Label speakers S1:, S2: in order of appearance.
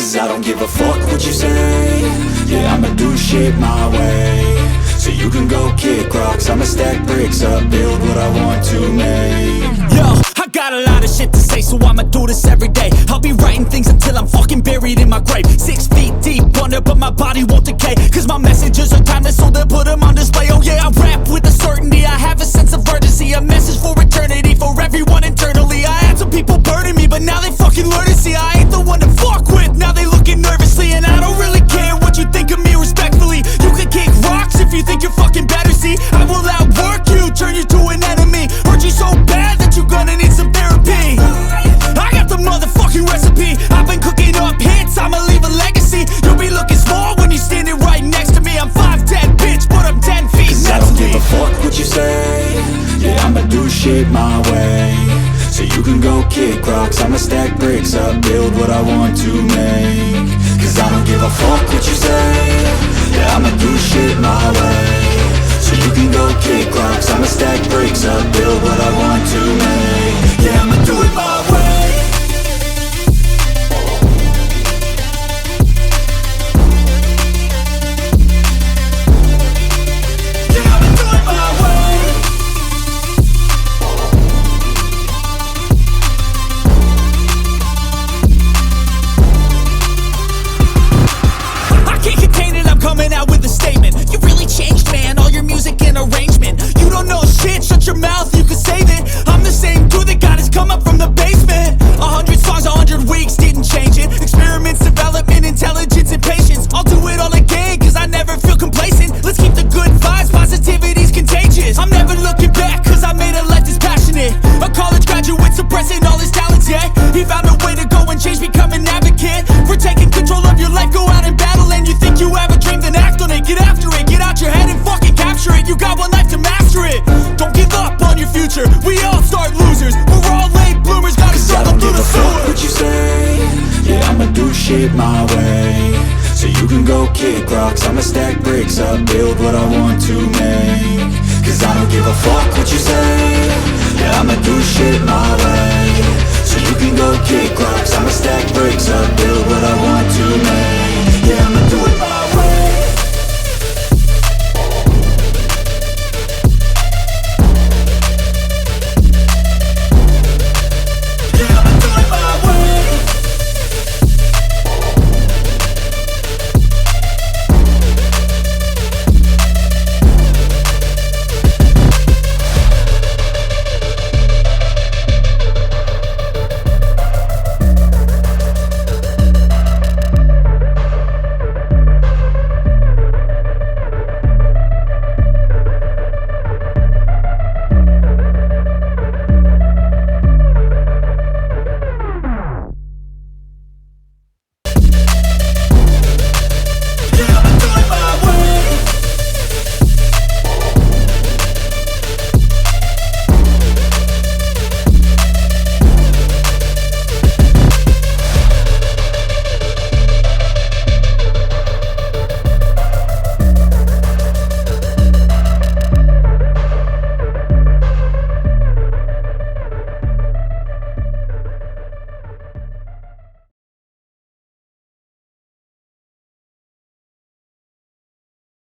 S1: Cause I don't give a fuck what you say. Yeah, I'ma do shit my way. So you can go kick rocks, I'ma stack bricks up, build what I want to make.
S2: Yo, I got a lot of shit to say, so I'ma do this every day. I'll be writing things until I'm fucking buried in my grave. 6 feet deep under, but my body won't decay. Cause my messages are timeless, so they'll put them on display. Oh yeah, I rap with a certainty, I have a sense of urgency. A message for eternity, for everyone internally. I had some people burning me, but now they fucking learn to see I ain't the one to fuck with, now they looking nervously. And I don't really care what you think of me, respectfully. You can kick rocks if you think you're fucking better, see. I will outwork you, turn you to an enemy. Hurt you so bad that you're gonna need some therapy. I got the motherfucking recipe, I've been cooking up hits, I'ma leave a legacy. You'll be looking small when you're standing right next to me. I'm 5'10", bitch, but I'm 10 feet.
S1: Cause I don't give a fuck what you say. Yeah, I'ma do shit my way. So you can go kick rocks, I'ma stack bricks up, build what I want to make. Cause I don't give a fuck what you say. Yeah, I'ma do shit my way. So you can go kick rocks, I'ma stack bricks up, build what I want to make. Yeah, I'ma do it my way.
S2: Coming out with a statement. You really changed, man, all your music and arrangement. You don't know shit, shut your mouth, you can save it. I'm the same dude that got his come up from the basement. 100 songs, 100 weeks, didn't change it. Experiments, development, intelligence, and patience. I'll do it all again, cause I never feel complacent. Let's keep the good vibes, positivity's contagious. I'm never looking back, cause I made a life that's passionate. A college graduate suppressing all his talents, yeah. He found a way to go and change, become an advocate for taking control of your life, go out and battle. And you think you have a dream, then act on it, get after it, get out your head and fucking capture it. You got one life to master it. Don't give up on your future, we all start losers. We're all late bloomers, gotta struggle through the sewer.
S1: Fuck what you say. Yeah, I'ma do shit my way. So you can go kick rocks, I'ma stack bricks up, build what I want to make. Cause I don't give a fuck what you say. Yeah, I'ma do shit my